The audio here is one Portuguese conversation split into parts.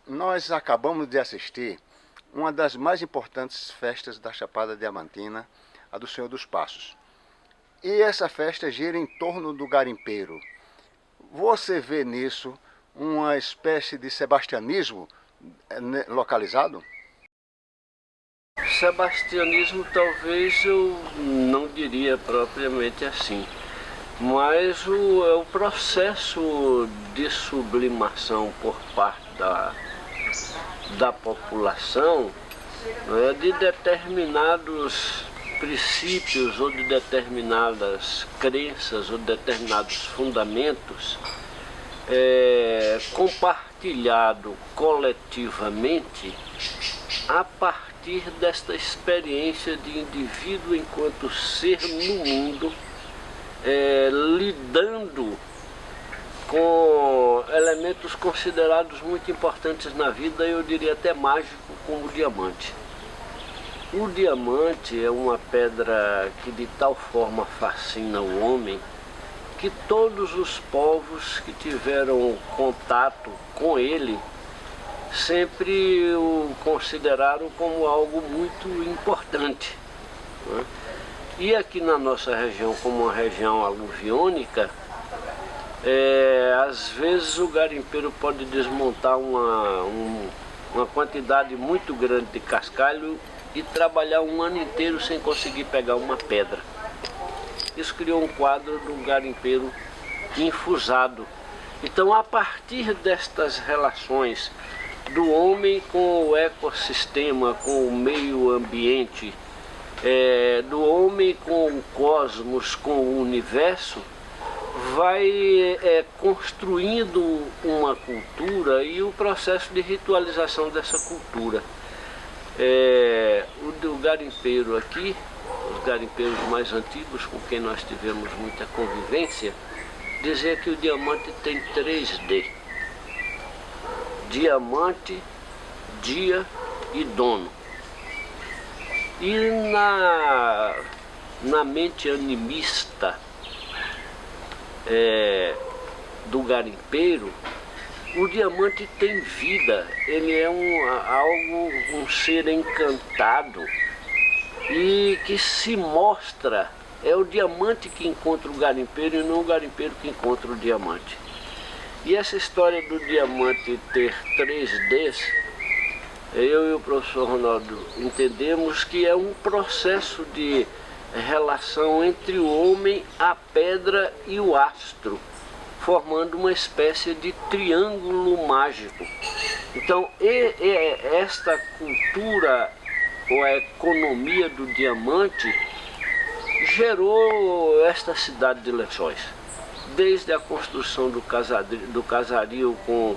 Nós acabamos de assistir uma das mais importantes festas da Chapada Diamantina, a do Senhor dos Passos. E essa festa gira em torno do garimpeiro. Você vê nisso uma espécie de sebastianismo localizado? Sebastianismo talvez eu não diria propriamente assim, mas o processo de sublimação por parte da população, né, de determinados princípios ou de determinadas crenças ou determinados fundamentos, compartilhado coletivamente a partir desta experiência de indivíduo enquanto ser no mundo, lidando com elementos considerados muito importantes na vida, eu diria até mágico, como o diamante. O diamante é uma pedra que de tal forma fascina o homem que todos os povos que tiveram contato com ele sempre o consideraram como algo muito importante, né? E aqui na nossa região, como uma região aluviônica, às vezes o garimpeiro pode desmontar uma quantidade muito grande de cascalho e trabalhar um ano inteiro sem conseguir pegar uma pedra. Isso criou um quadro do garimpeiro enfusado. Então, a partir destas relações do homem com o ecossistema, com o meio ambiente, do homem com o cosmos, com o universo, vai construindo uma cultura e o processo de ritualização dessa cultura. O garimpeiro aqui, os garimpeiros mais antigos com quem nós tivemos muita convivência, dizia que o diamante tem 3D: diamante, dia e dono. E na mente animista do garimpeiro, o diamante tem vida, ele é um ser encantado e que se mostra. É o diamante que encontra o garimpeiro e não o garimpeiro que encontra o diamante. E essa história do diamante ter 3Ds, eu e o professor Ronaldo entendemos que é um processo de relação entre o homem, a pedra e o astro, formando uma espécie de triângulo mágico. Então, esta cultura ou a economia do diamante gerou esta cidade de Lençóis. Desde a construção do casario com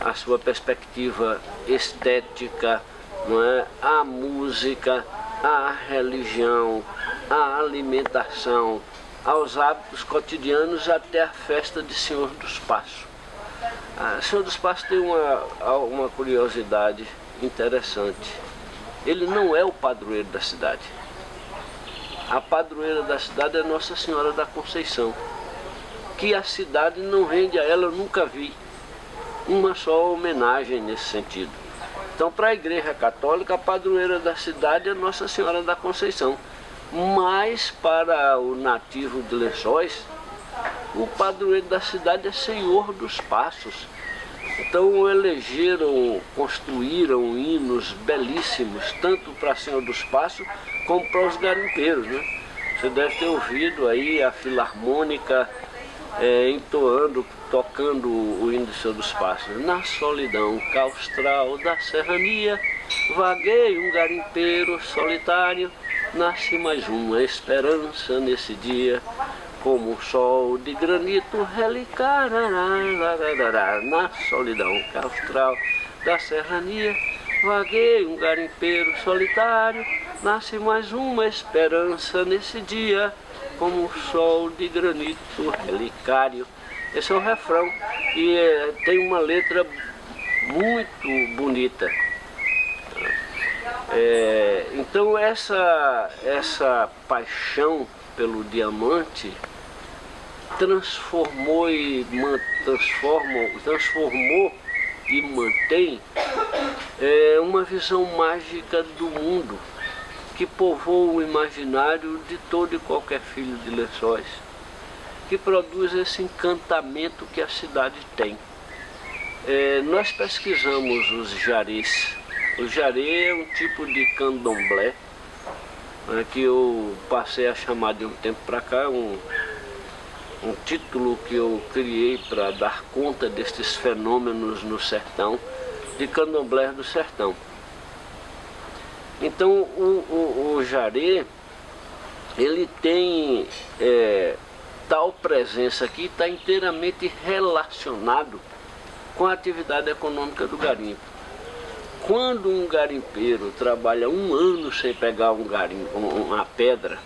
a sua perspectiva estética, não é? A música, a religião, a alimentação, aos hábitos cotidianos, até a festa de Senhor dos Passos. Senhor dos Passos tem uma curiosidade interessante. Ele não é o padroeiro da cidade. A padroeira da cidade é Nossa Senhora da Conceição, que a cidade não rende a ela, eu nunca vi uma só homenagem nesse sentido. Então, para a Igreja Católica, a padroeira da cidade é Nossa Senhora da Conceição. Mas para o nativo de Lençóis, o padroeiro da cidade é Senhor dos Passos. Então construíram hinos belíssimos, tanto para Senhor dos Passos como para os garimpeiros, né? Você deve ter ouvido aí a filarmônica tocando o hino do Senhor dos Passos. Na solidão claustral da serrania, vagueia um garimpeiro solitário, nasce mais uma esperança nesse dia, como o sol de granito relicará. Na solidão claustral da serrania, vagueia um garimpeiro solitário, nasce mais uma esperança nesse dia, como o sol de granito relicário. Esse é o refrão e tem uma letra muito bonita. Então essa paixão pelo diamante transformou e mantém uma visão mágica do mundo que povoa o imaginário de todo e qualquer filho de Lençóis, que produz esse encantamento que a cidade tem. Nós pesquisamos os jarés. O jaré é um tipo de candomblé, que eu passei a chamar de um tempo para cá, um título que eu criei para dar conta destes fenômenos no sertão, de candomblé do sertão. Então o jaré, ele tem tal presença aqui, está inteiramente relacionado com a atividade econômica do garimpo. Quando um garimpeiro trabalha 1 ano sem pegar uma pedra,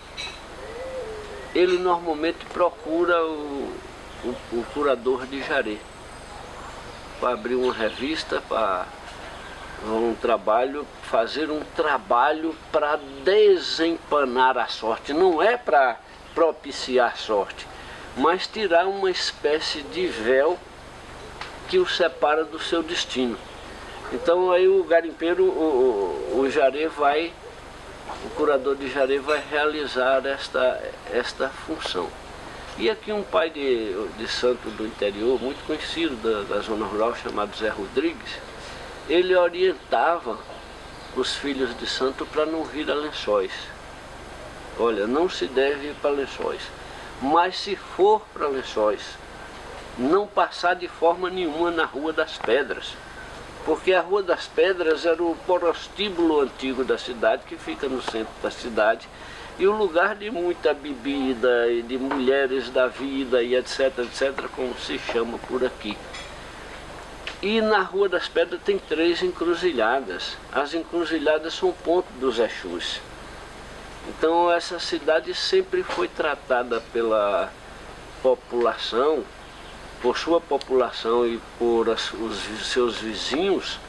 ele normalmente procura o curador de jaré para abrir uma revista, para fazer um trabalho para desempanar a sorte. Não é para propiciar sorte, mas tirar uma espécie de véu que o separa do seu destino. Então aí o garimpeiro, o curador de jaré vai realizar esta função. E aqui um pai de santo do interior, muito conhecido da zona rural, chamado Zé Rodrigues, ele orientava os filhos de santo para não vir a Lençóis. Olha, não se deve ir para Lençóis, mas se for para Lençóis, não passar de forma nenhuma na Rua das Pedras, porque a Rua das Pedras era o prostíbulo antigo da cidade, que fica no centro da cidade, e o lugar de muita bebida e de mulheres da vida e etc, como se chama por aqui. E na Rua das Pedras tem 3 encruzilhadas. As encruzilhadas são ponto dos Exus. Então essa cidade sempre foi tratada pela população, por sua população e por os seus vizinhos,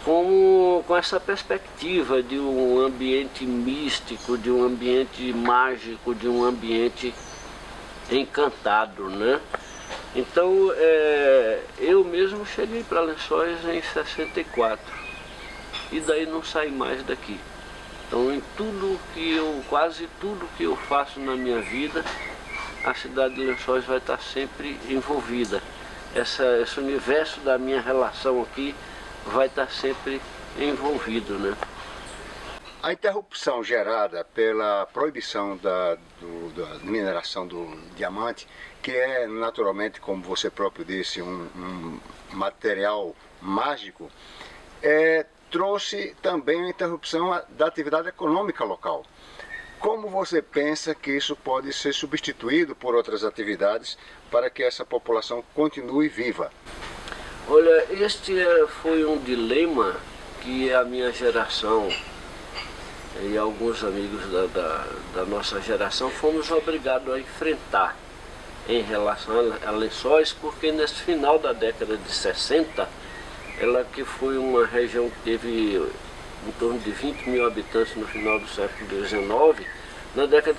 com essa perspectiva de um ambiente místico, de um ambiente mágico, de um ambiente encantado, né? Então eu mesmo cheguei para Lençóis em 64 e daí não saí mais daqui. Então quase tudo que eu faço na minha vida, a cidade de Lençóis vai estar sempre envolvida. Esse universo da minha relação aqui vai estar sempre envolvido, né? A interrupção gerada pela proibição da mineração do diamante, que é naturalmente, como você próprio disse, um material mágico, trouxe também a interrupção da atividade econômica local. Como você pensa que isso pode ser substituído por outras atividades para que essa população continue viva? Olha, este foi um dilema que a minha geração e alguns amigos da nossa geração fomos obrigados a enfrentar em relação a Lençóis, porque nesse final da década de 60, ela que foi uma região que teve em torno de 20 mil habitantes no final do século XIX, na década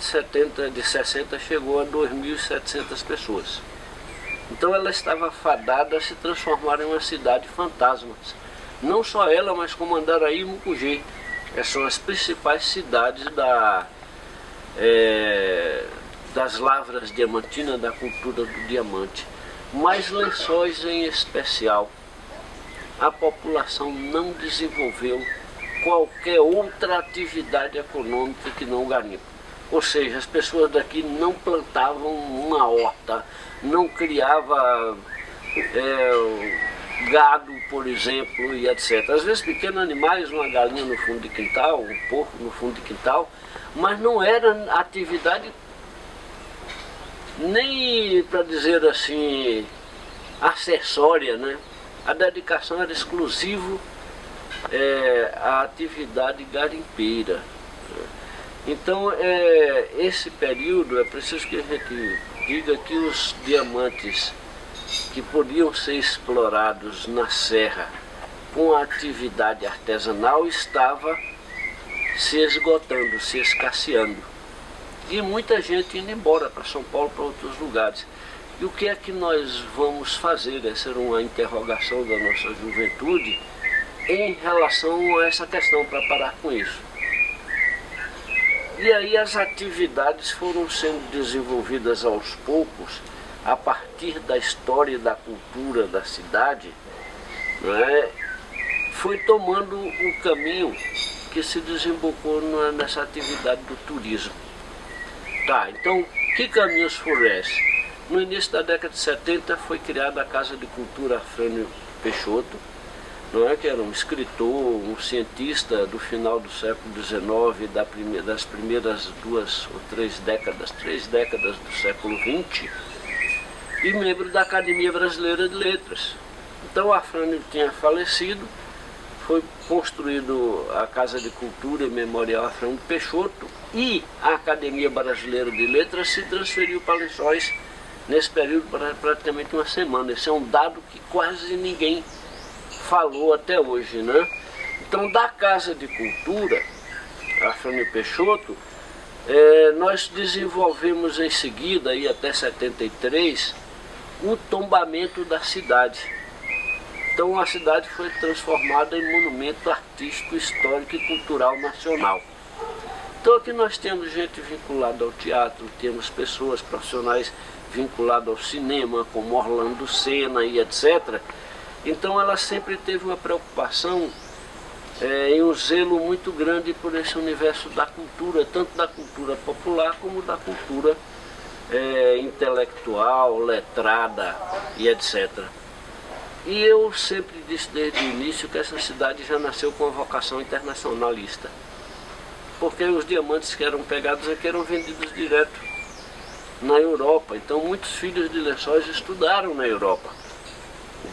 de 60 chegou a 2.700 pessoas. Então ela estava fadada a se transformar em uma cidade fantasma. Não só ela, mas como Andaraí e Mucugê. Essas são as principais cidades das lavras diamantinas, da cultura do diamante. Mas Lençóis em especial, a população não desenvolveu qualquer outra atividade econômica que não o garimpo. Ou seja, as pessoas daqui não plantavam uma horta, não criavam gado, por exemplo, e etc. Às vezes pequenos animais, uma galinha no fundo de quintal, um porco no fundo de quintal, mas não era atividade nem, para dizer assim, acessória, né? A dedicação era exclusiva à atividade garimpeira. Então, esse período, é preciso que a gente diga que os diamantes que podiam ser explorados na serra com a atividade artesanal estava se esgotando, se escasseando. E muita gente indo embora para São Paulo, para outros lugares. E o que é que nós vamos fazer? Essa era uma interrogação da nossa juventude em relação a essa questão, para parar com isso. E aí as atividades foram sendo desenvolvidas aos poucos, a partir da história e da cultura da cidade, né? Foi tomando o caminho que se desembocou nessa atividade do turismo. Tá, então, que caminhos foram esses? No início da década de 70 foi criada a Casa de Cultura Afrânio Peixoto, não é, que era um escritor, um cientista do final do século XIX, das primeiras 2 ou 3 décadas do século XX, e membro da Academia Brasileira de Letras. Então Afrânio tinha falecido, foi construído a Casa de Cultura e Memorial Afrânio Peixoto, e a Academia Brasileira de Letras se transferiu para Lençóis nesse período praticamente uma semana. Esse é um dado que quase ninguém falou até hoje, né? Então, da Casa de Cultura, Afrânio Peixoto, nós desenvolvemos em seguida, aí até 73, o tombamento da cidade. Então, a cidade foi transformada em monumento artístico, histórico e cultural nacional. Então, aqui nós temos gente vinculada ao teatro, temos pessoas profissionais vinculadas ao cinema, como Orlando Senna e etc. Então ela sempre teve uma preocupação e um zelo muito grande por esse universo da cultura, tanto da cultura popular como da cultura intelectual, letrada e etc. E eu sempre disse desde o início que essa cidade já nasceu com uma vocação internacionalista, porque os diamantes que eram pegados aqui eram vendidos direto na Europa. Então muitos filhos de Lençóis estudaram na Europa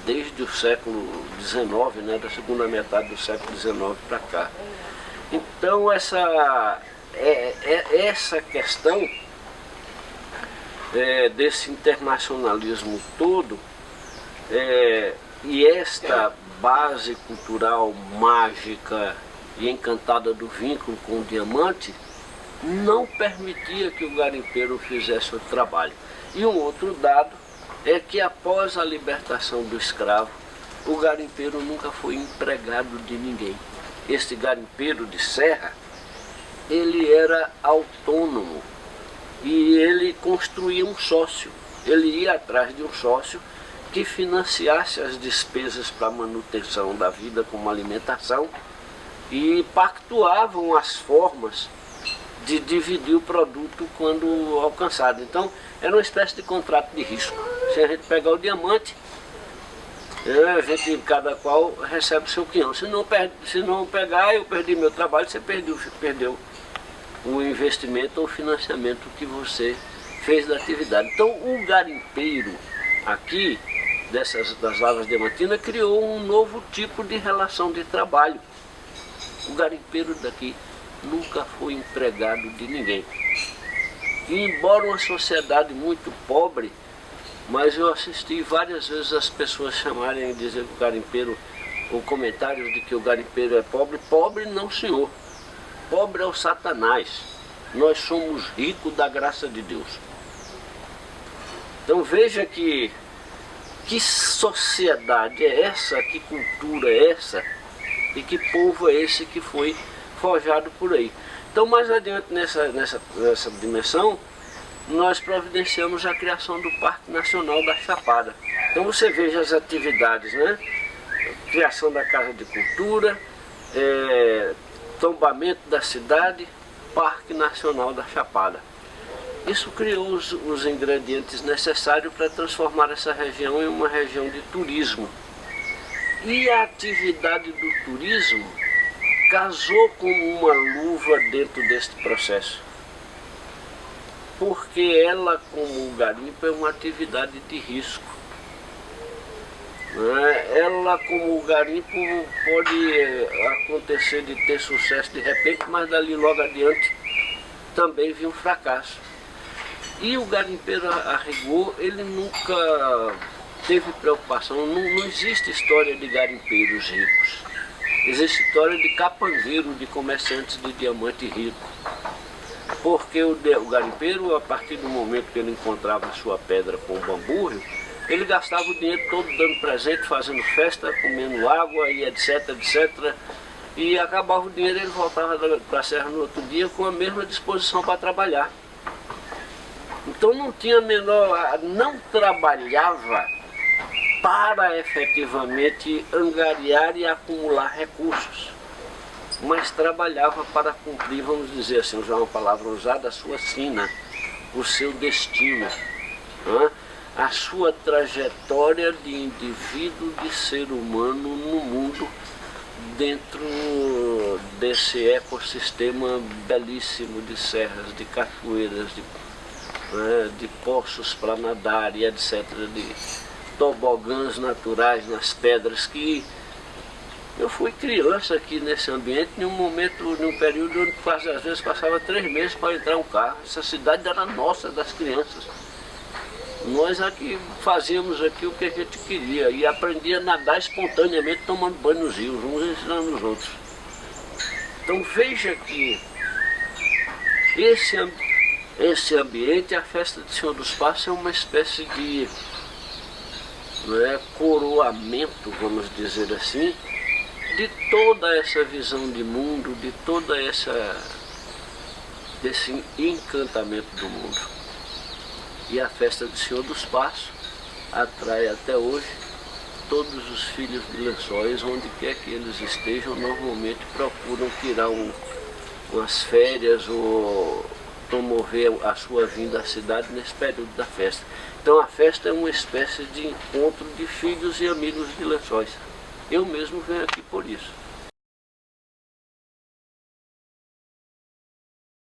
desde o século XIX, né, da segunda metade do século XIX para cá. Então essa questão desse internacionalismo todo e esta base cultural mágica e encantada do vínculo com o diamante não permitia que o garimpeiro fizesse o trabalho. E um outro dado é que após a libertação do escravo, o garimpeiro nunca foi empregado de ninguém. Este garimpeiro de serra, ele era autônomo e ele construía um sócio. Ele ia atrás de um sócio que financiasse as despesas para a manutenção da vida como alimentação e pactuavam as formas de dividir o produto quando alcançado. Então, era uma espécie de contrato de risco. Se a gente pegar o diamante, cada qual recebe o seu quinhão. Se não pegar, eu perdi meu trabalho, você perdeu o investimento ou o financiamento que você fez da atividade. Então, o garimpeiro aqui, das lavras diamantinas, criou um novo tipo de relação de trabalho. O garimpeiro daqui nunca foi empregado de ninguém. E embora uma sociedade muito pobre, mas eu assisti várias vezes as pessoas chamarem e dizer que o garimpeiro, ou comentários de que o garimpeiro é pobre. Pobre não, senhor. Pobre é o Satanás. Nós somos ricos da graça de Deus. Então veja que sociedade é essa, que cultura é essa e que povo é esse que foi forjado por aí. Então, mais adiante nessa dimensão, nós providenciamos a criação do Parque Nacional da Chapada. Então você veja as atividades, né? Criação da Casa de Cultura, tombamento da cidade, Parque Nacional da Chapada. Isso criou os ingredientes necessários para transformar essa região em uma região de turismo. E a atividade do turismo casou como uma luva dentro deste processo, porque ela, como o garimpo, é uma atividade de risco. Ela, como o garimpo, pode acontecer de ter sucesso de repente, mas dali logo adiante também vir um fracasso. E o garimpeiro, a rigor, ele nunca teve preocupação. Não existe história de garimpeiros ricos. Existe história de capangueiro, de comerciantes de diamante rico. Porque o garimpeiro, a partir do momento que ele encontrava a sua pedra com o bamburro, ele gastava o dinheiro todo dando presente, fazendo festa, comendo água e etc, etc. E acabava o dinheiro e ele voltava para a serra no outro dia com a mesma disposição para trabalhar. Então não tinha menor, não trabalhava para efetivamente angariar e acumular recursos, mas trabalhava para cumprir, vamos dizer assim, usar uma palavra usada, a sua sina, o seu destino, né? A sua trajetória de indivíduo, de ser humano no mundo, dentro desse ecossistema belíssimo de serras, de cachoeiras, de poços para nadar e etc, de tobogãs naturais nas pedras, que eu fui criança aqui nesse ambiente, num período onde quase às vezes passava 3 meses para entrar um carro. Essa cidade era nossa, das crianças. Nós aqui fazíamos aqui o que a gente queria e aprendia a nadar espontaneamente tomando banho nos rios, uns ensinando os outros. Então veja que esse ambiente, a festa de Senhor dos Passos, é uma espécie de coroamento, vamos dizer assim, de toda essa visão de mundo, de toda desse encantamento do mundo. E a festa do Senhor dos Passos atrai até hoje todos os filhos de Lençóis, onde quer que eles estejam, normalmente procuram tirar umas férias ou promover a sua vinda à cidade nesse período da festa. Então a festa é uma espécie de encontro de filhos e amigos de Lençóis. Eu mesmo venho aqui por isso.